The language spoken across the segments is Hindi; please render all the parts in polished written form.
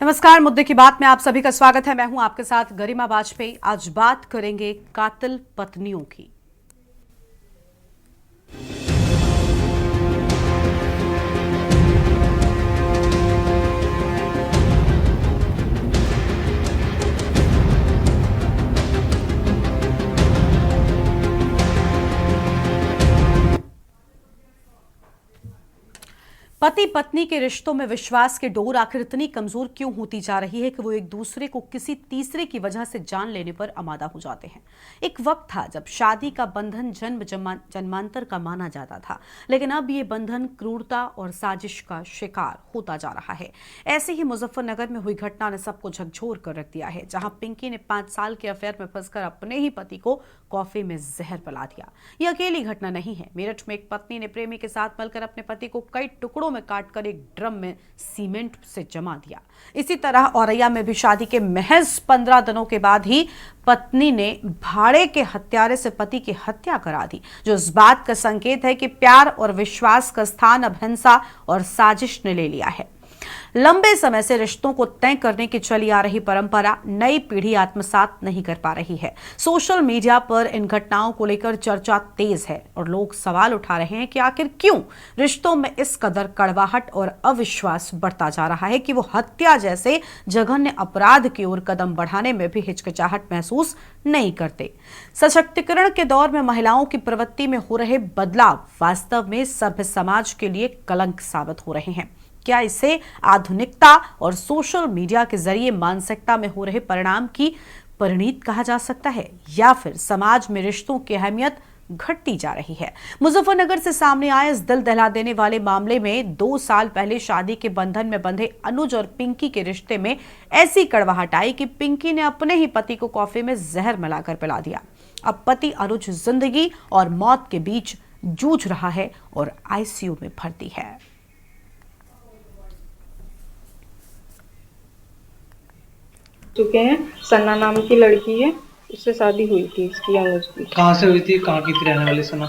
नमस्कार, मुद्दे की बात में आप सभी का स्वागत है। मैं हूं आपके साथ गरिमा वाजपेयी। आज बात करेंगे कातिल पत्नियों की। पति पत्नी के रिश्तों में विश्वास की डोर आखिर इतनी कमजोर क्यों होती जा रही है कि वो एक दूसरे को किसी तीसरे की वजह से जान लेने पर आमादा हो जाते हैं। एक वक्त था जब शादी का बंधन जन्मांतर का माना जाता था, लेकिन अब ये बंधन क्रूरता और साजिश का शिकार होता जा रहा है। ऐसे ही मुजफ्फरनगर में हुई घटना ने सबको झकझोर कर रख दिया है, जहां पिंकी ने 5 साल के अफेयर में फंसकर अपने ही पति को कॉफी में जहर पिला दिया। यह अकेली घटना नहीं है। मेरठ में एक पत्नी ने प्रेमी के साथ मिलकर अपने पति को कई टुकड़ों में काटकर एक ड्रम में सीमेंट से जमा दिया। इसी तरह औरैया में भी शादी के महज 15 दिनों के बाद ही पत्नी ने भाड़े के हत्यारे से पति की हत्या करा दी, जो इस बात का संकेत है कि प्यार और विश्वास का स्थान अब हिंसा और साजिश ने ले लिया है। लंबे समय से रिश्तों को तय करने की चली आ रही परंपरा नई पीढ़ी आत्मसात नहीं कर पा रही है। सोशल मीडिया पर इन घटनाओं को लेकर चर्चा तेज है और लोग सवाल उठा रहे हैं कि आखिर क्यों रिश्तों में इस कदर कड़वाहट और अविश्वास बढ़ता जा रहा है कि वो हत्या जैसे जघन्य अपराध की ओर कदम बढ़ाने में भी हिचकिचाहट महसूस नहीं करते। सशक्तिकरण के दौर में महिलाओं की प्रवृत्ति में हो रहे बदलाव वास्तव में सभ्य समाज के लिए कलंक साबित हो रहे हैं। क्या इसे आधुनिकता और सोशल मीडिया के जरिए मानसिकता में हो रहे परिणाम की परिणीत कहा जा सकता है, या फिर समाज में रिश्तों की अहमियत घटती जा रही है? मुजफ्फरनगर से सामने आए इस दिल दहला देने वाले मामले में 2 साल पहले शादी के बंधन में बंधे अनुज और पिंकी के रिश्ते में ऐसी कड़वाहट आई कि पिंकी ने अपने ही पति को कॉफी में जहर मिलाकर पिला दिया। अब पति अनुज जिंदगी और मौत के बीच जूझ रहा है और आईसीयू में भर्ती है। चुके हैं। सना नाम की लड़की है, उससे शादी हुई थी इसकी, अनुज की। कहाँ से हुई थी? कहाँ की थी रहने वाली सना?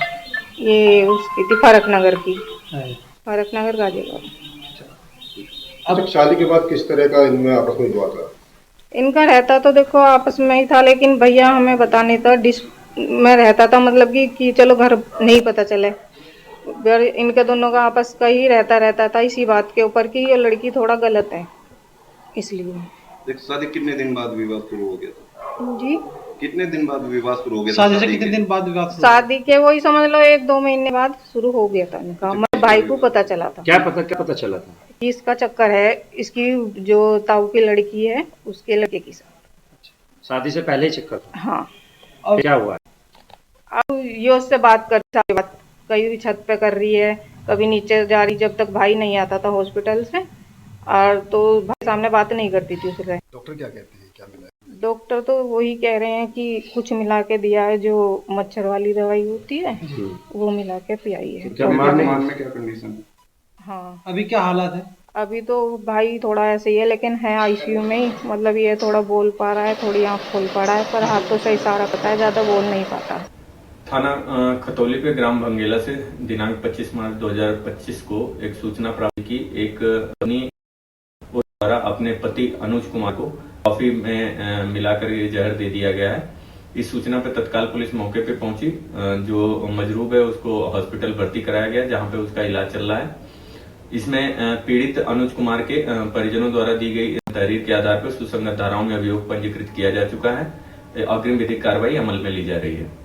ये उसकी थी फरक नगर की, फरक नगर गाजीपुर। अब शादी के बाद किस तरह का इनमें आपस में हुआ था? इनका रहता तो देखो आपस में ही था, लेकिन भैया हमें बता नहीं था। डिस में रहता था, मतलब कि चलो घर नहीं पता चले। इनके दोनों का आपस का ही रहता था इसी बात के ऊपर कि ये लड़की थोड़ा गलत है, इसलिए। शादी कितने दिन बाद विवाह शुरू हो गया था? जी, कितने दिन बाद विवाह शुरू हो गया था? शादी से कितने दिन बाद विवाह? शादी के वही समझ लो 1-2 महीने बाद शुरू हो गया था इनका। मेरे भाई को पता चला था। क्या पता चला था? कि इसका चक्कर है, इसकी जो ताऊ की लड़की है उसके लड़के के साथ। शादी से पहले ही चक्कर था? हाँ। और क्या हुआ? अब ये उससे बात कभी छत पे कर रही है, कभी नीचे जा रही, जब तक भाई नहीं आता था हॉस्पिटल से, और तो भाई सामने बात नहीं करती थी उससे। डॉक्टर क्या कहते हैं, क्या मिला है? डॉक्टर तो वही कह रहे हैं कि कुछ मिला के दिया है, जो मच्छर वाली दवाई होती है वो मिला के पिलाई है। क्या में क्या कंडीशन? हाँ, अभी क्या हालात है? अभी तो भाई थोड़ा ऐसे ही है, लेकिन है आईसीयू में ही। मतलब ये थोड़ा बोल पा रहा है, थोड़ी आँख खोल पा रहा है, पर हाथों से इशारा पता है, ज्यादा बोल नहीं पाता। थाना खतौली पे ग्राम भंगेला से दिनांक 25 मार्च 2025 को एक सूचना प्राप्त की। एक पत्नी द्वारा अपने पति अनुज कुमार को कॉफी में मिलाकर ये जहर दे दिया गया है। इस सूचना पर तत्काल पुलिस मौके पे पहुंची। जो मजरूब है उसको हॉस्पिटल भर्ती कराया गया, जहां पे उसका इलाज चल रहा है। इसमें पीड़ित अनुज कुमार के परिजनों द्वारा दी गई तहरीर के आधार पर सुसंगत धाराओं में अभियोग पंजीकृत किया जा चुका है। अग्रिम विधिक कार्रवाई अमल में ली जा रही है।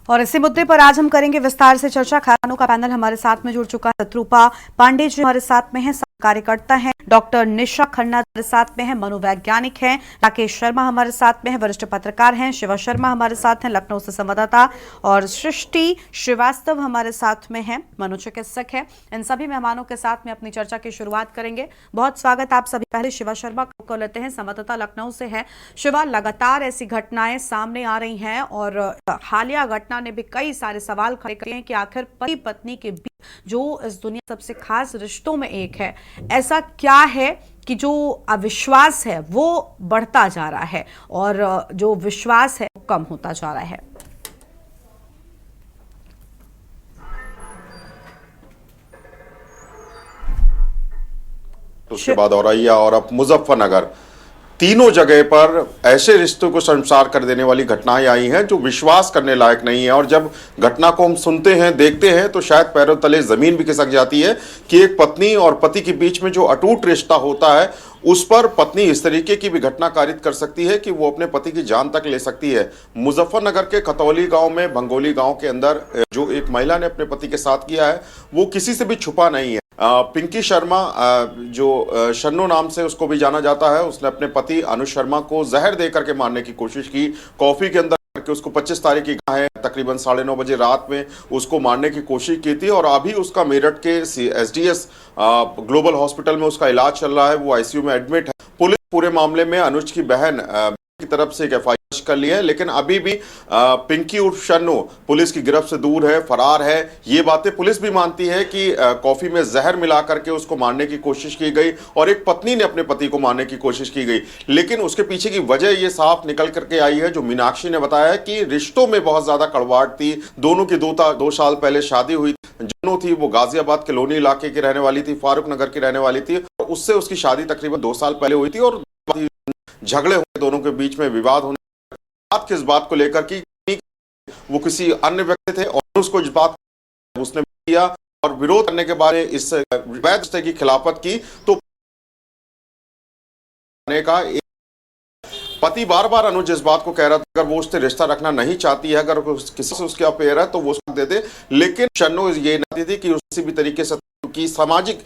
और इसी मुद्दे पर आज हम करेंगे विस्तार से चर्चा। खानों का पैनल हमारे साथ में जुड़ चुका है। शत्रुपा पांडे जी हमारे साथ में हैं, कार्यकर्ता हैं। डॉक्टर निशा खन्ना हमारे साथ में हैं, मनोवैज्ञानिक हैं। राकेश शर्मा हमारे साथ में हैं, वरिष्ठ पत्रकार हैं। शिवा शर्मा हमारे साथ हैं, लखनऊ से संवाददाता। और सृष्टि श्रीवास्तव हमारे साथ में हैं, मनोचिकित्सक हैं। इन सभी मेहमानों के साथ में अपनी चर्चा की शुरुआत करेंगे। बहुत स्वागत आप सभी। पहले शिवा शर्मा को लेते हैं, संवाददाता लखनऊ से है। शिवा, लगातार ऐसी घटनाएं सामने आ रही हैं और हालिया घटना ने भी कई सारे सवाल खड़े किए हैं कि आखिर पति पत्नी के बीच जो इस दुनिया सबसे खास रिश्तों में एक है, ऐसा क्या है कि जो अविश्वास है वो बढ़ता जा रहा है और जो विश्वास है वो कम होता जा रहा है? उसके बाद औरैया और अब मुजफ्फरनगर, तीनों जगह पर ऐसे रिश्तों को शर्मसार कर देने वाली घटनाएं आई हैं जो विश्वास करने लायक नहीं है। और जब घटना को हम सुनते हैं, देखते हैं, तो शायद पैरों तले जमीन भी खिसक जाती है कि एक पत्नी और पति के बीच में जो अटूट रिश्ता होता है उस पर पत्नी इस तरीके की भी घटना कारित कर सकती है कि वो अपने पति की जान तक ले सकती है। मुजफ्फरनगर के खतौली गांव में, भंगोली गांव के अंदर जो एक महिला ने अपने पति के साथ किया है वो किसी से भी छुपा नहीं है। पिंकी शर्मा, जो शन्नो नाम से उसको भी जाना जाता है, उसने अपने पति अनुज शर्मा को जहर दे करके मारने की कोशिश की। कॉफी के अंदर करके उसको 25 तारीख की है, तकरीबन 9:30 बजे रात में उसको मारने की कोशिश की थी। और अभी उसका मेरठ के एसडीएस ग्लोबल हॉस्पिटल में उसका इलाज चल रहा है, वो आईसीयू में एडमिट है। पुलिस पूरे मामले में अनुज की बहन की तरफ से एक एफआईआर कर ली है, लेकिन अभी भी पिंकी उर्फ शन्नो पुलिस की गिरफ्त से दूर है, फरार है। ये बातें पुलिस भी मानती है कि कॉफी में जहर मिला करके उसको मारने की कोशिश की गई और एक पत्नी ने अपने पति को मारने की कोशिश की गई। लेकिन उसके पीछे की वजह ये साफ निकल करके आई है, जो मीनाक्षी ने बताया है कि रिश्तों में बहुत ज्यादा कड़वाहट थी। दोनों की 2 साल पहले शादी हुई। जन्नो थी, वो गाजियाबाद के लोनी इलाके की रहने वाली थी, फारूक नगर की रहने वाली थी। उससे उसकी शादी तकरीबन 2 साल पहले हुई थी और झगड़े हुए, दोनों के बीच में विवाद होने बात किस बात को लेकर कि वो किसी अन्य व्यक्ति थे और उसको इस बात उसने किया और विरोध करने के बाद इस वैध रिश्ते की खिलाफत की। तो का पति बार बार अनुज इस बात को कह रहा था अगर वो उससे रिश्ता रखना नहीं चाहती है, अगर किसी से उसके अफेयर है तो वो उसको दे दे। लेकिन शन्नो ये नहीं थी कि किसी भी तरीके से की सामाजिक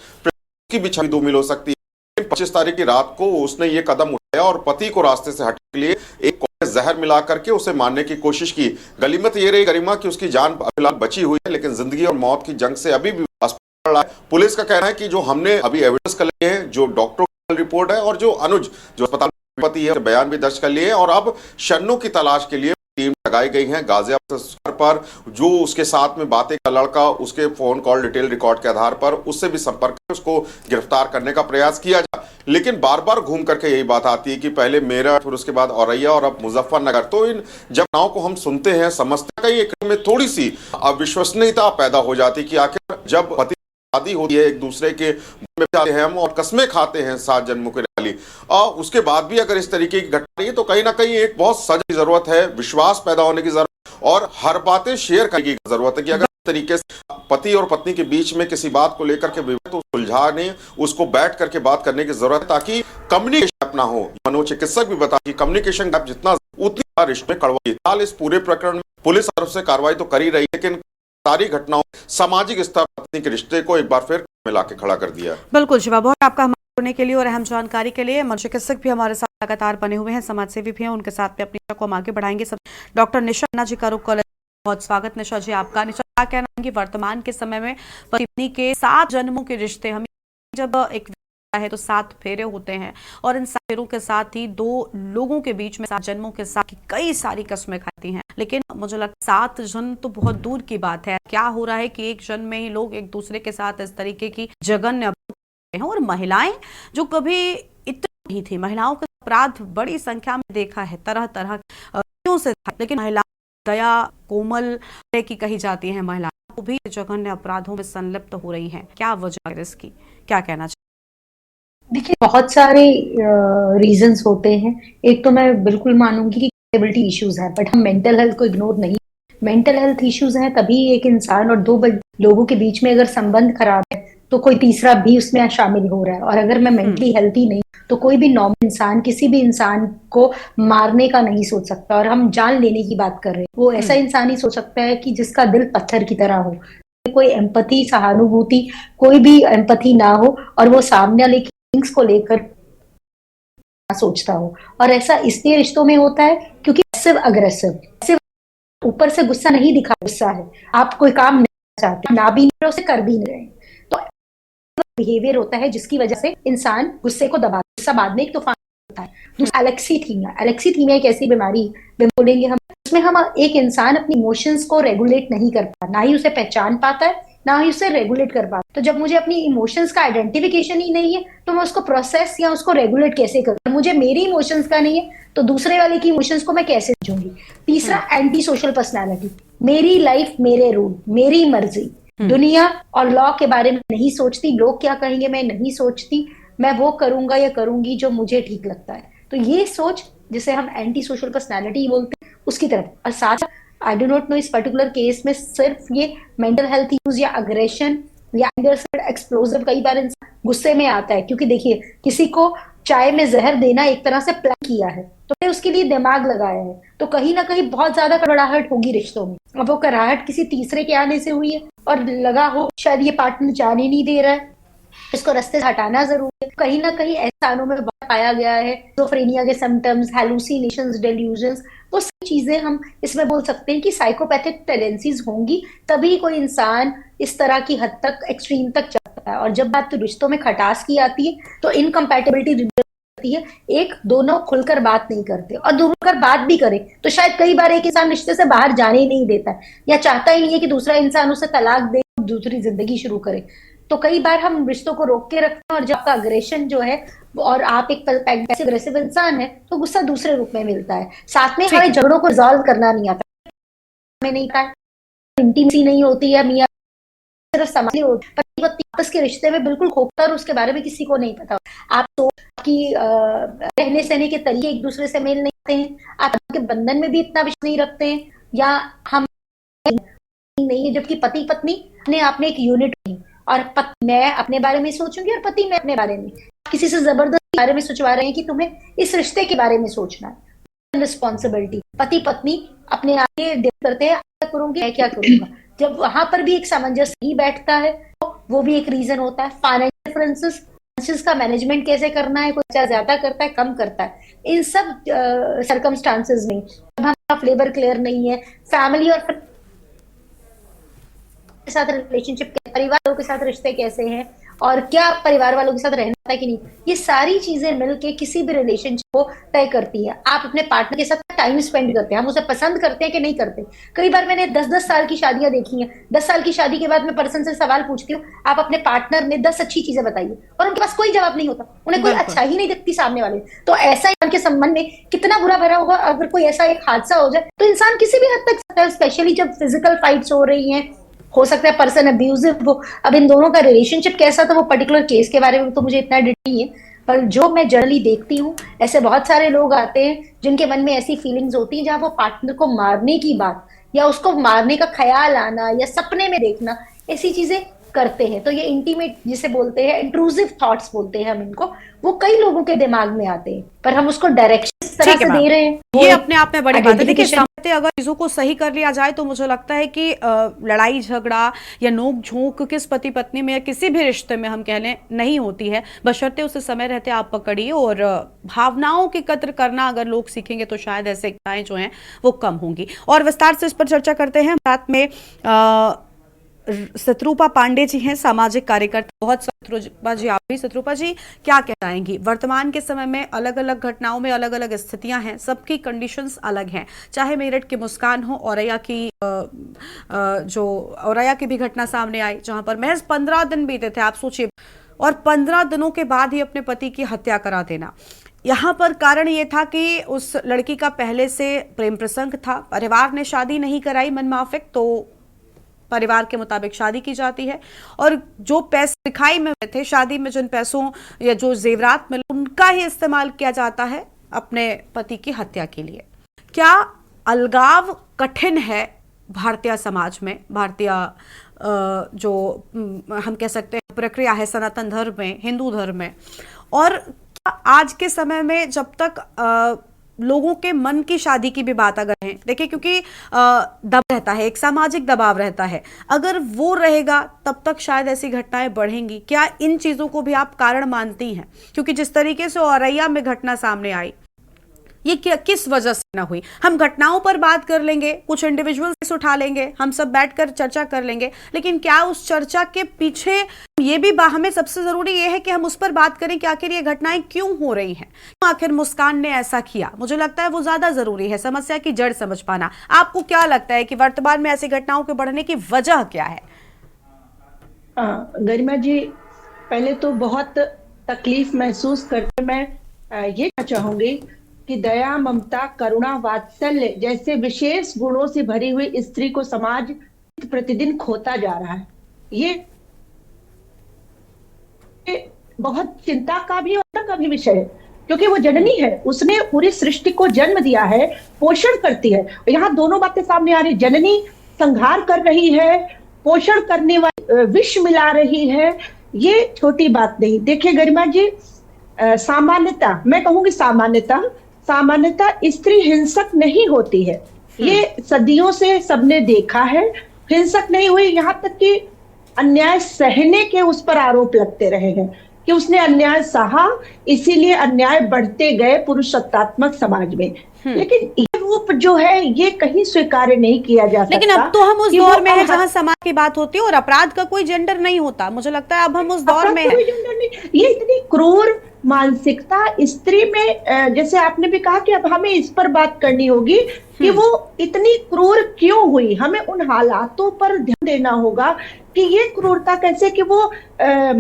की भी छवि धूमिल हो सकती है। 25 तारीख की रात को उसने ये कदम उठाया और पति को रास्ते से हटने के लिए एक जहर मिला करके उसे मारने की कोशिश की। गनीमत ये रही गरिमा कि उसकी जान फिलहाल बची हुई है, लेकिन जिंदगी और मौत की जंग से अभी भी अस्पताल है। पुलिस का कहना है कि जो हमने अभी एविडेंस कर लिए हैं, जो डॉक्टरों की रिपोर्ट है और जो अनुज जो अस्पताल में पति है, बयान भी दर्ज कर लिए, और अब शन्नो की तलाश के लिए टीम लगाई गई है गाजियाबाद पर। जो उसके साथ में बातें का लड़का, उसके फोन कॉल डिटेल रिकॉर्ड के आधार पर उससे भी संपर्क कर उसको गिरफ्तार करने का प्रयास किया जाए। लेकिन बार बार घूम करके यही बात आती है कि पहले मेरठ, फिर उसके बाद औरैया और अब मुजफ्फरनगर। तो इन जब नाव को हम सुनते हैं, समझते हैं, एक में थोड़ी सी अविश्वसनीयता पैदा हो जाती है कि आखिर जब पति शादी होती है, एक दूसरे के में जाते हैं हम और कस्में खाते हैं 7 जन्मों के वाली, और उसके बाद भी अगर इस तरीके की घटना है तो कहीं ना कहीं एक बहुत सजग की जरूरत है, विश्वास पैदा होने की जरूरत और हर बातें शेयर करने की जरूरत है कि अगर इस तरीके से पति और पत्नी के बीच में किसी बात को लेकर के विवाद तो सुलझाने, उसको बैठ करके बात करने की जरूरत है ताकि कम्युनिकेशन अपना हो। मनोचिकित्सक भी बता कि कम्युनिकेशन गैप जितना उतनी रिश्ते में कड़वाई। फिलहाल इस पूरे प्रकरण में पुलिस तरफ से कार्रवाई तो कर ही रही है, लेकिन सारी घटनाओं सामाजिक स्तर पत्नी के रिश्ते को एक बार फिर मिला के खड़ा कर दिया। बिल्कुल शिवा, बहुत आपका हमारे जुड़ने के लिए और अहम जानकारी के लिए। मनोचिकित्सक भी हमारे साथ लगातार बने हुए हैं, समाजसेवी भी हैं, उनके साथ में अपनी को हम आगे बढ़ाएंगे। सब डॉक्टर निशा अन्ना जी का रुख कॉलेज, बहुत स्वागत निशा जी आपका। निशा, क्या कहना है कि वर्तमान के समय में पत्नी के 7 जन्मों के रिश्ते, हम जब एक है तो 7 फेरे होते हैं और इन 7 फेरों के साथ ही 2 लोगों के बीच में 7 जन्मों के साथ कई सारी कस्में खाती हैं, लेकिन मुझे लगता है 7 जन्म तो बहुत दूर की बात है। क्या हो रहा है कि एक जन्म में ही लोग एक दूसरे के साथ इस तरीके की जघन्य हैं, और महिलाएं जो कभी इतनी नहीं थी, महिलाओं का अपराध बड़ी संख्या में देखा है, तरह तरह से था, लेकिन महिला दया कोमल की कही जाती है, महिलाओं को भी जघन्य अपराधों में संलिप्त हो रही हैं। क्या वजह है इसकी, क्या कहना चाहिए? देखिए, बहुत सारे रीजंस होते हैं। एक तो मैं बिल्कुल मानूंगी कि कैपेबिलिटी इश्यूज है, बट हम मेंटल हेल्थ को इग्नोर नहीं। मेंटल हेल्थ इश्यूज हैं तभी एक इंसान और 2 लोगों के बीच में अगर संबंध खराब है तो कोई तीसरा भी उसमें शामिल हो रहा है। और अगर मैं मेंटली हेल्थी नहीं तो कोई भी नॉर्मल इंसान किसी भी इंसान को मारने का नहीं सोच सकता। और हम जान लेने की बात कर रहे हैं, वो ऐसा इंसान ही सोच सकता है कि जिसका दिल पत्थर की तरह हो, कोई एम्पैथी, सहानुभूति, कोई भी एम्पैथी ना हो और वो सामने वाले को लेकर सोचता हो। और ऐसा इसलिए रिश्तों में होता है क्योंकि पैसिव अग्रेसिव, ऊपर से गुस्सा नहीं दिखा, गुस्सा है, आप कोई काम नहीं चाहते, ना भी नहीं उसे कर भी नहीं रहे, तो बिहेवियर होता है जिसकी वजह से इंसान गुस्से को दबा, गुस्सा बाद में एक तूफान होता है। दूसरा एलेक्सीथीमिया एक ऐसी बीमारी बोलेंगे हम, उसमें हम एक इंसान अपनी इमोशंस को रेगुलेट नहीं कर पाता, ना ही उसे पहचान पाता है, ना ही उसे रेगुलेट कर पाता। तो जब मुझे अपनी इमोशंस का आइडेंटिफिकेशन ही नहीं है तो मैं उसको प्रोसेस या उसको रेगुलेट कैसे करूं? मुझे मेरी इमोशंस का नहीं है तो दूसरे वाले की इमोशंस को मैं कैसे समझूंगी? तीसरा, एंटी सोशल पर्सनालिटी, मेरी लाइफ मेरे रूल, मेरी मर्जी, दुनिया और लॉ के बारे में नहीं सोचती, लोग क्या कहेंगे मैं नहीं सोचती, मैं वो करूंगा या करूंगी जो मुझे ठीक लगता है। तो ये सोच जिसे हम एंटी सोशल पर्सनैलिटी बोलते हैं उसकी तरफ। और साथ आई डू नॉट नो इस पर्टिकुलर केस में सिर्फ ये मेंटल हेल्थ इश्यूज या अग्रेशन या एंगर एक्सप्लोजिव, कई बार इंसान गुस्से में आता है क्योंकि देखिए किसी को चाय में जहर देना एक तरह से प्लान किया है तो मैंने उसके लिए दिमाग लगाया है, तो कहीं ना कहीं बहुत ज्यादा कड़वाहट होगी रिश्तों में। अब वो कराहट किसी तीसरे के आने से हुई है और लगा हो शायद ये पार्टनर जाने नहीं दे रहा है, इसको रास्ते से हटाना जरूरी है। कहीं ना कहीं ऐसे स्थानों में बहुत पाया गया है स्किज़ोफ्रेनिया के सिम्टम्स, हैलुसिनेशंस, डेल्यूजन्स, वो सब चीजें हम इसमें बोल सकते हैं कि साइकोपैथिक टेंडेंसीज होंगी, तभी कोई इंसान इस तरह की हद तक एक्सट्रीम तक जाता है। और जब बात तो रिश्तों में खटास की आती है तो इनकम्पैटिबिलिटी है, एक दोनों खुलकर बात नहीं करते और दोनों खुलकर बात भी करे तो शायद कई बार एक इंसान रिश्ते से बाहर जाने ही नहीं देता है या चाहता ही नहीं है कि दूसरा इंसान उसे तलाक दे, दूसरी जिंदगी शुरू करे। तो कई बार हम रिश्तों को रोक के रखते हैं और जब आपका अग्रेशन जो है और आप एक पैसिव अग्रेसिव इंसान है तो गुस्सा दूसरे रूप में मिलता है। साथ में हमें झगड़ों को रिजॉल्व करना नहीं आता, हमें नहीं आता, इंटीमेसी नहीं होती है, मियां सिर्फ समझ होती, पति पत्नी आपस के रिश्ते में बिल्कुल खोखता और उसके बारे में किसी को नहीं पता। आप तो की रहने सहने के तरीके एक दूसरे से मेल नहीं करते हैं, आप के बंधन में भी इतना विश्वास नहीं रखते हैं या हम नहीं है, जबकि पति पत्नी अपने आप में एक यूनिट नहीं। और मैं अपने बारे में सोचूंगी और पति मैं अपने बारे में, किसी से जबरदस्ती बारे में सोचवा रहे हैं कि तुम्हें इस रिश्ते के बारे में सोचना है। रिस्पॉन्सिबिलिटी पति पत्नी अपने आप करते हैं, क्या करूंगी मैं क्या करूंगा। जब वहां पर भी एक सामंजस्य नहीं बैठता है तो वो भी एक रीजन होता है। फाइनेंशियल डिफरेंसेस का मैनेजमेंट कैसे करना है, कोई ज्यादा करता है कम करता है, इन सब सर्कमस्टांसेस में जब हमारा फ्लेवर क्लियर नहीं है, फैमिली और के साथ रिलेशनशिप, परिवार वालों के साथ रिश्ते कैसे हैं और क्या परिवार वालों के साथ रहना है कि नहीं, ये सारी चीजें मिलके किसी भी रिलेशनशिप को तय करती है। आप अपने पार्टनर के साथ टाइम स्पेंड करते हैं, हम उसे पसंद करते हैं कि नहीं करते। कई बार मैंने 10-10 साल की शादियां देखी हैं, 10 साल की शादी के बाद मैं पर्सन से सवाल पूछती हूँ आप अपने पार्टनर में 10 अच्छी चीजें बताइए और उनके पास कोई जवाब नहीं होता, उन्हें कोई अच्छा ही नहीं दिखती सामने वाले। तो ऐसा उनके संबंध में कितना बुरा भरा होगा अगर कोई ऐसा एक हादसा हो जाए तो इंसान किसी भी हद तक सकता है, स्पेशली जब फिजिकल फाइट्स हो रही हैं, हो सकता है पर्सन अब्यूजिव हो। अब इन दोनों का रिलेशनशिप कैसा था वो पर्टिकुलर केस के बारे में तो मुझे इतना डिटेल नहीं है, पर जो मैं जनरली देखती हूँ ऐसे बहुत सारे लोग आते हैं जिनके मन में ऐसी फीलिंग्स होती हैं जहाँ वो पार्टनर को मारने की बात या उसको मारने का ख्याल आना या सपने में देखना ऐसी चीजें करते हैं। तो ये इंटीमेट जिसे बोलते हैं, इंट्रूसिव थॉट्स बोलते हैं हम इनको, वो कई लोगों के दिमाग में आते हैं पर हम उसको डायरेक्शन इस तरह से दे रहे हैं। ये अपने आप में बड़ी बात है। देखिए समझते अगर चीजों को सही कर लिया जाए तो मुझे लगता है कि लड़ाई झगड़ा या नोक झोंक किस पति पत्नी में या किसी भी रिश्ते में हम कह लें नहीं होती है, बशर्ते उसे समय रहते आप पकड़िए और भावनाओं की कद्र करना अगर लोग सीखेंगे तो शायद ऐसे घटनाएं जो हैं वो कम होंगी। और विस्तार से इस पर चर्चा करते हैं। साथ में शत्रुपा पांडे जी हैं, सामाजिक कार्यकर्ता। बहुत शत्रुपा जी, आप भी शत्रुपा जी क्या कहलाएंगी? वर्तमान के समय में अलग अलग घटनाओं में अलग अलग स्थितियां हैं, सबकी कंडीशंस अलग हैं। चाहे मेरठ की मुस्कान हो, औरैया की जो औरैया की भी घटना सामने आई जहां पर महज 15 दिन बीते थे, आप सोचिए, और 15 दिनों के बाद ही अपने पति की हत्या करा देना। यहाँ पर कारण ये था कि उस लड़की का पहले से प्रेम प्रसंग था, परिवार ने शादी नहीं कराई मनमाफिक, तो परिवार के मुताबिक शादी की जाती है और जो पैसे दिखाई में थे शादी में, जिन पैसों या जो जेवरात मिले उनका ही इस्तेमाल किया जाता है अपने पति की हत्या के लिए। क्या अलगाव कठिन है भारतीय समाज में, भारतीय जो हम कह सकते हैं प्रक्रिया है सनातन धर्म में, हिंदू धर्म में, और आज के समय में जब तक लोगों के मन की शादी की भी बात अगर है, देखिए क्योंकि दबाव रहता है, एक सामाजिक दबाव रहता है, अगर वो रहेगा तब तक शायद ऐसी घटनाएं बढ़ेंगी। क्या इन चीजों को भी आप कारण मानती हैं? क्योंकि जिस तरीके से औरैया में घटना सामने आई, ये किस वजह से ना हुई? हम घटनाओं पर बात कर लेंगे, कुछ इंडिविजुअल्स उठा लेंगे, हम सब बैठकर चर्चा कर लेंगे, लेकिन क्या उस चर्चा के पीछे ये भी हमें सबसे जरूरी ये है कि हम उस पर बात करें कि आखिर ये घटनाएं क्यों हो रही हैं, आखिर मुस्कान ने ऐसा किया। मुझे लगता है वो ज्यादा जरूरी है, समस्या की जड़ समझ पाना। आपको क्या लगता है कि वर्तमान में ऐसी घटनाओं के बढ़ने की वजह क्या है? गरिमा जी, पहले तो बहुत तकलीफ महसूस करके मैं ये कहना चाहूंगी कि दया, ममता, करुणा, वात्सल्य जैसे विशेष गुणों से भरी हुई स्त्री को समाज प्रतिदिन खोता जा रहा है। ये बहुत चिंता का भी और का भी विषय है, क्योंकि वो जननी है, उसने पूरी सृष्टि को जन्म दिया है, पोषण करती है। यहाँ दोनों बातें सामने आ रही, जननी संहार कर रही है, पोषण करने वाली विष मिला रही है, ये छोटी बात नहीं। देखिए गरिमा जी, सामान्यता, मैं कहूंगी सामान्यता स्त्री हिंसक नहीं होती है, ये सदियों से सबने देखा है, हिंसक नहीं हुई। यहाँ तक कि अन्याय सहने के उस पर आरोप लगते रहे हैं कि उसने अन्याय सहा, इसीलिए अन्याय बढ़ते गए पुरुषसत्तात्मक समाज में। लेकिन ये रूप जो है ये कहीं स्वीकार्य नहीं किया जा सकता। लेकिन अब तो हम उस दौर में हैं जहां समाज की बात होती है और अपराध का कोई जेंडर नहीं होता। मुझे लगता है अब हम उस दौर में हैं। ये इतनी क्रूर मानसिकता स्त्री में, जैसे आपने भी कहा कि अब हमें इस पर बात करनी होगी कि वो इतनी क्रूर क्यों हुई। हमें उन हालातों पर ध्यान देना होगा कि ये क्रूरता कैसे कि वो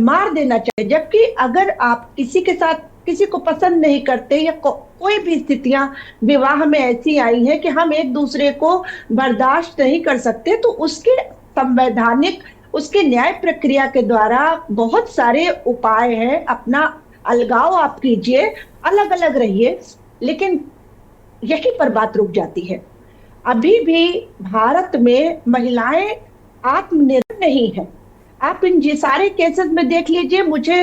मार देना चाहिए। जबकि अगर आप किसी के साथ किसी को पसंद नहीं करते या कोई भी स्थितियां विवाह में ऐसी आई है कि हम एक दूसरे को बर्दाश्त नहीं कर सकते, तो उसके संवैधानिक, उसके न्याय प्रक्रिया के द्वारा बहुत सारे उपाय हैं। अपना अलगाव आप कीजिए, अलग अलग रहिए, लेकिन यहीं पर बात रुक जाती है। अभी भी भारत में महिलाएं आत्मनिर्भर नहीं है। आप इन सारे केसेस में देख लीजिए। मुझे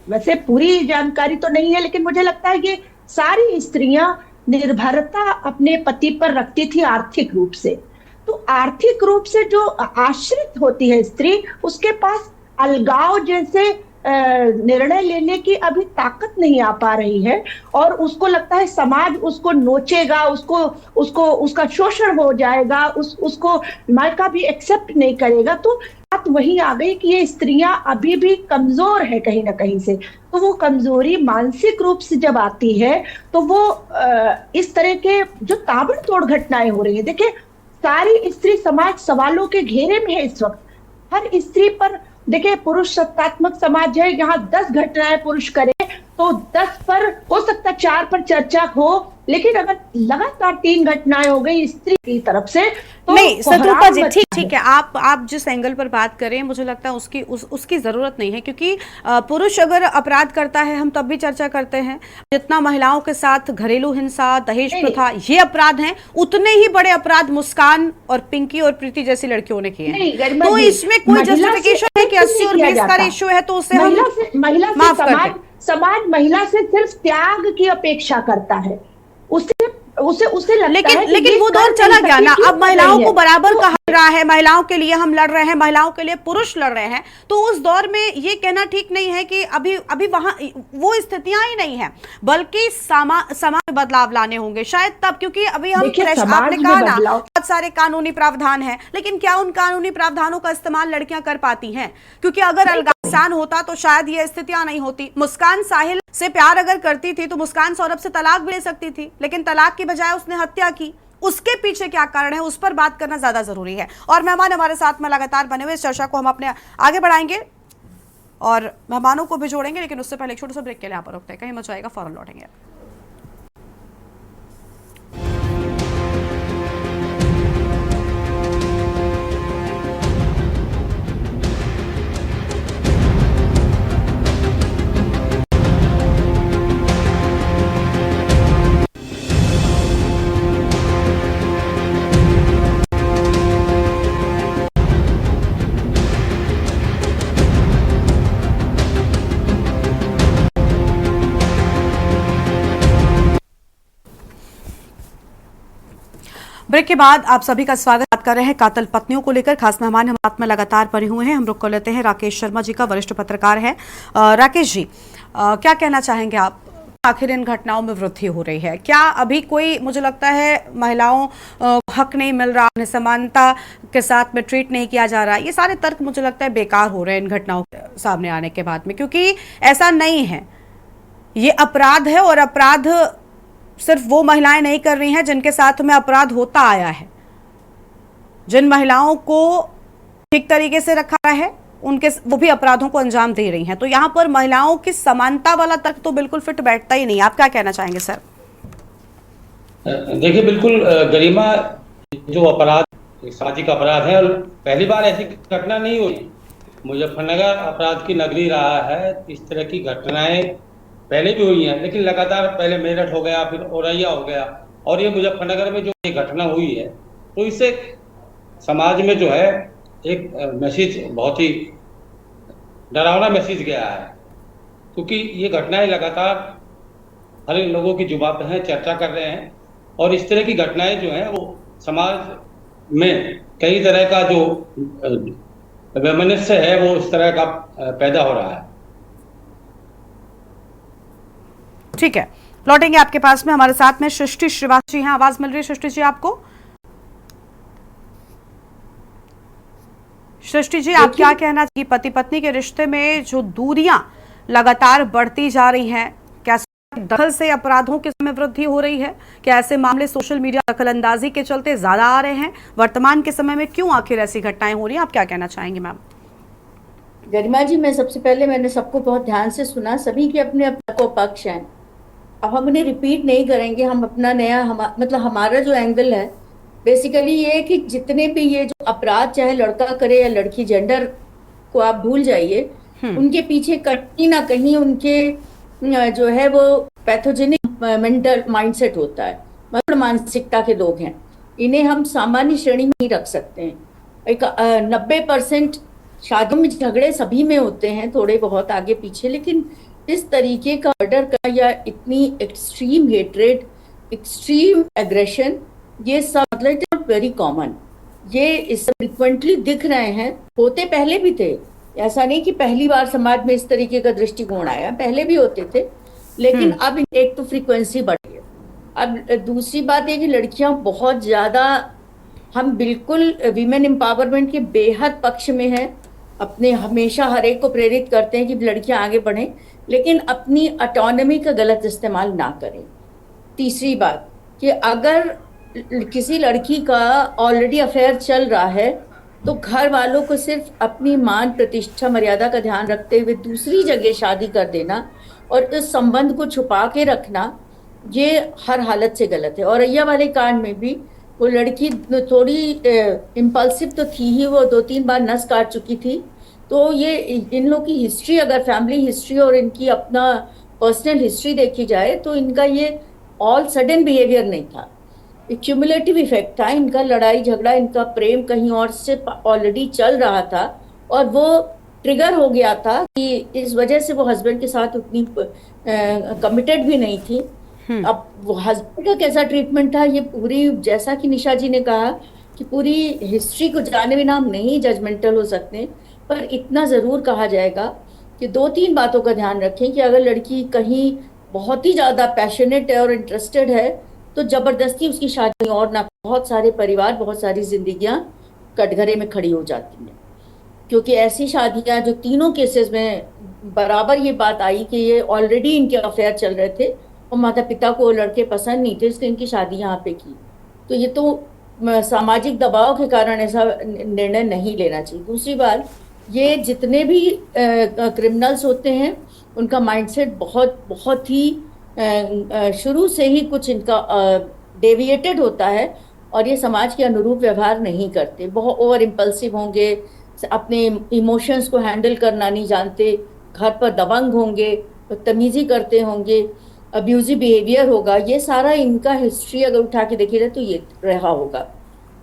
वैसे पूरी जानकारी तो नहीं है, लेकिन मुझे लगता है ये सारी स्त्रियां निर्भरता अपने पति पर रखती थी आर्थिक रूप से। तो आर्थिक रूप से जो आश्रित होती है स्त्री, उसके पास अलगाव जैसे निर्णय लेने की अभी ताकत नहीं आ पा रही है, और उसको लगता है समाज उसको नोचेगा, उसको उसका शोषण हो जाएगा, उसको मायका भी एक्सेप्ट नहीं करेगा। तो बात वही आ गई कि ये स्त्रियां अभी भी कमजोर है कहीं ना कहीं से। तो वो कमजोरी मानसिक रूप से जब आती है तो वो इस तरह के जो ताबड़तोड़ घटनाएं हो रही है। देखिए, सारी स्त्री समाज सवालों के घेरे में है इस वक्त। हर स्त्री पर देखिए, पुरुष सत्तात्मक समाज है, यहाँ 10 घटनाएं पुरुष करे तो 10 पर हो सकता 4 पर चर्चा हो, लेकिन अगर लगातार 3 घटनाएं हो गई स्त्री की तरफ से तो नहीं शत्रुपा जी, ठीक है, आप जिस एंगल पर बात कर रहे हैं मुझे लगता है उसकी जरूरत नहीं है, क्योंकि पुरुष अगर अपराध करता है हम तब भी चर्चा करते हैं। जितना महिलाओं के साथ घरेलू हिंसा, दहेज प्रथा ये अपराध हैं, उतने ही बड़े अपराध मुस्कान और पिंकी और प्रीति जैसी लड़कियों ने किए हैं। तो इसमें कोई जस्टिफिकेशन है कि 80 और 20 का रेशियो है तो उससे हम माफ कर दें। समाज महिला से सिर्फ त्याग की अपेक्षा करता है, उसे लगता है लेकिन वो दौर चला गया ना। अब महिलाओं को बराबर कहा रहा है, महिलाओं के लिए हम लड़ रहे हैं, महिलाओं के लिए पुरुष लड़ रहे हैं। तो उस दौर में ये कहना ठीक नहीं है कि अभी वहां वो स्थितियां ही नहीं है, बल्कि समाज में बदलाव लाने होंगे शायद तब, क्योंकि अभी हम आपने कहा ना बहुत सारे कानूनी प्रावधान हैं, लेकिन क्या उन कानूनी प्रावधानों का इस्तेमाल लड़कियां कर पाती हैं? क्योंकि अगर अलगाव आसान होता तो शायद ये स्थितियां नहीं होती। मुस्कान साहिल से प्यार अगर करती थी तो मुस्कान सौरभ से तलाक भी ले सकती थी, लेकिन तलाक की बजाय उसने हत्या की। उसके पीछे क्या कारण है उस पर बात करना ज्यादा जरूरी है। और मेहमान हमारे साथ में लगातार बने हुए, इस चर्चा को हम अपने आगे बढ़ाएंगे और मेहमानों को भी जोड़ेंगे, लेकिन उससे पहले एक छोटे से ब्रेक के लिए यहाँ पर रुकते हैं। कहीं मत जाएगा, फौरन लौटेंगे। ब्रेक के बाद आप सभी का स्वागत कर रहे हैं कातिल पत्नियों को लेकर। खास मेहमान हम साथ में लगातार बने हुए हैं। हम रुक कर लेते हैं राकेश शर्मा जी का, वरिष्ठ पत्रकार है। राकेश जी, क्या कहना चाहेंगे आप? आखिर इन घटनाओं में वृद्धि हो रही है, क्या अभी कोई, मुझे लगता है महिलाओं हक नहीं मिल रहा, समानता के साथ में ट्रीट नहीं किया जा रहा, ये सारे तर्क मुझे लगता है बेकार हो रहे हैं इन घटनाओं के सामने आने के बाद में, क्योंकि ऐसा नहीं है। ये अपराध है और अपराध सिर्फ वो महिलाएं नहीं कर रही हैं जिनके साथ में अपराध होता आया है। जिन महिलाओं को ठीक तरीके से रखा है वो भी अपराधों को अंजाम दे रही हैं। तो यहाँ पर महिलाओं की समानता वाला तर्क तो बिल्कुल फिट बैठता ही नहीं। आप क्या कहना चाहेंगे सर? देखिए, बिल्कुल गरिमा, जो अपराध सामाजिक अपराध है और पहली बार ऐसी घटना नहीं हुई। मुजफ्फरनगर अपराध की नगरी रहा है। इस तरह की घटनाएं पहले भी हुई हैं, लेकिन लगातार पहले मेरठ हो गया, फिर औरैया हो गया, और ये मुजफ्फरनगर में जो ये घटना हुई है, तो इससे समाज में जो है एक मैसेज, बहुत ही डरावना मैसेज गया है, क्योंकि ये घटनाएं लगातार हर लोगों की जुबान पे हैं, चर्चा कर रहे हैं, और इस तरह की घटनाएं जो हैं वो समाज में कई तरह का जो वैमनस्य है वो इस तरह का पैदा हो रहा है। ठीक है, लौटेंगे आपके पास में। हमारे साथ में सृष्टि श्रीवास्तव जी हैं। आवाज मिल रही है सृष्टि जी आपको? सृष्टि जी, आप क्या कहना चाहिए पति पत्नी के रिश्ते में जो दूरियां लगातार बढ़ती जा रही हैं, क्या दखल से अपराधों के समय वृद्धि हो रही है? क्या ऐसे मामले सोशल मीडिया दखलंदाजी के चलते ज्यादा आ रहे हैं? वर्तमान के समय में क्यों आखिर ऐसी घटनाएं हो रही हैं? आप क्या कहना चाहेंगे मैम? गरिमा जी, मैं सबसे पहले, मैंने सबको बहुत ध्यान से सुना, सभी के अपने अपने को पक्ष हैं। अब हम उन्हें रिपीट नहीं करेंगे, हम अपना नया मतलब हमारा जो एंगल है बेसिकली ये है कि जितने भी ये जो अपराध, चाहे लड़का करे या लड़की, जेंडर को आप भूल जाइए, उनके पीछे कहीं ना कहीं उनके जो है वो पैथोजेनिक मेंटल माइंडसेट होता है, मतलब मानसिकता के लोग हैं। इन्हें हम सामान्य श्रेणी में नहीं रख सकते हैं। एक 90% शादियों में झगड़े सभी में होते हैं, थोड़े बहुत आगे पीछे, लेकिन इस तरीके का मर्डर का या इतनी एक्सट्रीम हेट्रेड, एक्सट्रीम एग्रेशन, ये सब मतलब वेरी कॉमन, ये इस फ्रिक्वेंटली दिख रहे हैं। होते पहले भी थे, ऐसा नहीं कि पहली बार समाज में इस तरीके का दृष्टिकोण आया, पहले भी होते थे, लेकिन अब एक तो फ्रीक्वेंसी बढ़ गई। अब दूसरी बात है कि लड़कियां बहुत ज्यादा, हम बिल्कुल वीमेन एम्पावरमेंट के बेहद पक्ष में हैं, अपने हमेशा हर एक को प्रेरित करते हैं कि लड़कियां आगे बढ़ें, लेकिन अपनी ऑटोनॉमी का गलत इस्तेमाल ना करें। तीसरी बात कि अगर किसी लड़की का ऑलरेडी अफेयर चल रहा है तो घर वालों को सिर्फ अपनी मान प्रतिष्ठा मर्यादा का ध्यान रखते हुए दूसरी जगह शादी कर देना और इस संबंध को छुपा के रखना, ये हर हालत से गलत है। और औरैया वाले कांड में भी वो लड़की थोड़ी इम्पल्सिव तो थी ही, वो 2-3 बार नस काट चुकी थी। तो ये इन लोग की हिस्ट्री, अगर फैमिली हिस्ट्री और इनकी अपना पर्सनल हिस्ट्री देखी जाए तो इनका ये ऑल सडन बिहेवियर नहीं था, एक क्यूमुलेटिव इफेक्ट था। इनका लड़ाई झगड़ा, इनका प्रेम कहीं और से ऑलरेडी चल रहा था और वो ट्रिगर हो गया था कि इस वजह से वो हस्बैंड के साथ उतनी कमिटेड भी नहीं थी। अब वो हस्बैंड का कैसा ट्रीटमेंट था, ये पूरी, जैसा कि निशा जी ने कहा कि पूरी हिस्ट्री को जाने बिना हम नहीं जजमेंटल हो सकते, पर इतना ज़रूर कहा जाएगा कि 2-3 बातों का ध्यान रखें कि अगर लड़की कहीं बहुत ही ज़्यादा पैशनेट है और इंटरेस्टेड है तो ज़बरदस्ती उसकी शादी और ना, बहुत सारे परिवार, बहुत सारी जिंदगियां कटघरे में खड़ी हो जाती हैं। क्योंकि ऐसी शादियां जो तीनों केसेस में बराबर ये बात आई कि ये ऑलरेडी इनके अफेयर चल रहे थे और माता पिता को लड़के पसंद नहीं थे, इसलिए इनकी शादी यहाँ पे की। तो ये तो सामाजिक दबाव के कारण ऐसा निर्णय नहीं लेना चाहिए। दूसरी बात, ये जितने भी क्रिमिनल्स होते हैं उनका माइंडसेट बहुत ही शुरू से ही कुछ इनका डेविएटेड होता है और ये समाज के अनुरूप व्यवहार नहीं करते, बहुत ओवर इम्पल्सिव होंगे, अपने इमोशंस को हैंडल करना नहीं जानते, घर पर दबंग होंगे, बदतमीजी करते होंगे, अब्यूजिव बिहेवियर होगा। ये सारा इनका हिस्ट्री अगर उठा के देखिए जाए तो ये रहा होगा।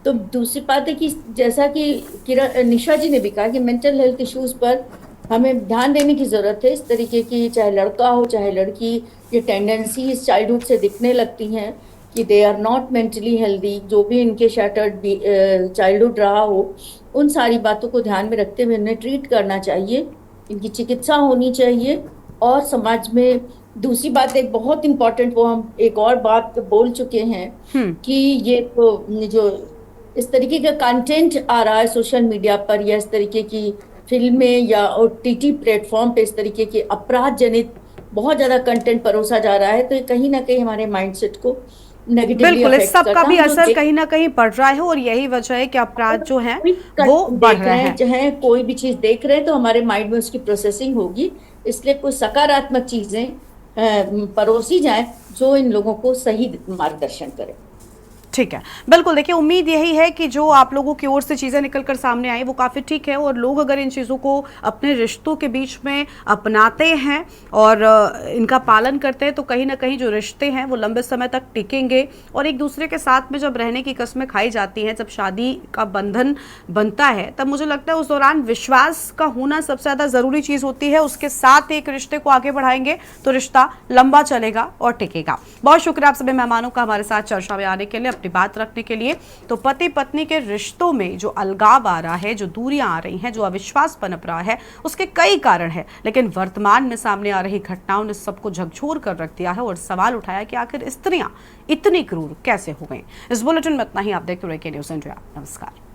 तो दूसरी बात है कि जैसा कि निशा जी ने भी कहा कि मेंटल हेल्थ इश्यूज पर हमें ध्यान देने की ज़रूरत है। इस तरीके की, चाहे लड़का हो चाहे लड़की, ये टेंडेंसीज चाइल्डहुड से दिखने लगती हैं कि they are not mentally healthy, जो भी इनके शैटर्ड चाइल्डहुड रहा हो, उन सारी बातों को ध्यान में रखते हुए इन्हें ट्रीट करना चाहिए, इनकी चिकित्सा होनी चाहिए। और समाज में दूसरी बात एक बहुत इम्पॉर्टेंट, वो हम एक और बात बोल चुके हैं कि ये तो जो इस तरीके का कंटेंट आ रहा है सोशल मीडिया पर या इस तरीके की फिल्में या OTT प्लेटफॉर्म पे इस तरीके के अपराध जनित बहुत ज्यादा कंटेंट परोसा जा रहा है, तो ये कहीं ना कहीं हमारे माइंडसेट को नेगेटिवली बिल्कुल, इस सब का भी असर कहीं ना कहीं पड़ रहा है और यही वजह है कि अपराध जो हैं वो बढ़ रहे हैं। चाहे कोई भी चीज देख रहे हैं तो हमारे माइंड में उसकी प्रोसेसिंग होगी, इसलिए कुछ सकारात्मक चीजें परोसी जाए जो इन लोगों को सही मार्गदर्शन करे। ठीक है, बिल्कुल। देखिए, उम्मीद यही है कि जो आप लोगों की ओर से चीज़ें निकलकर सामने आई वो काफ़ी ठीक है, और लोग अगर इन चीज़ों को अपने रिश्तों के बीच में अपनाते हैं और इनका पालन करते हैं तो कहीं ना कहीं जो रिश्ते हैं वो लंबे समय तक टिकेंगे। और एक दूसरे के साथ में जब रहने की कस्में खाई जाती हैं, जब शादी का बंधन बनता है, तब मुझे लगता है उस दौरान विश्वास का होना सबसे ज़्यादा ज़रूरी चीज़ होती है। उसके साथ एक रिश्ते को आगे बढ़ाएंगे तो रिश्ता लंबा चलेगा और टिकेगा। बहुत शुक्रिया आप सभी मेहमानों का हमारे साथ चर्चा में आने के लिए, अपनी बात रखने के लिए। तो पति पत्नी के रिश्तों में जो अलगाव आ रहा है, जो दूरियां आ रही हैं, जो अविश्वास पनप रहा है, उसके कई कारण हैं, लेकिन वर्तमान में सामने आ रही घटनाओं ने सबको झकझोर कर रख दिया है और सवाल उठाया कि आखिर स्त्रियां इतनी क्रूर कैसे हो गई। इस बुलेटिन में इतना ही। आप देखते रहिए के न्यूज़ इंडिया। नमस्कार।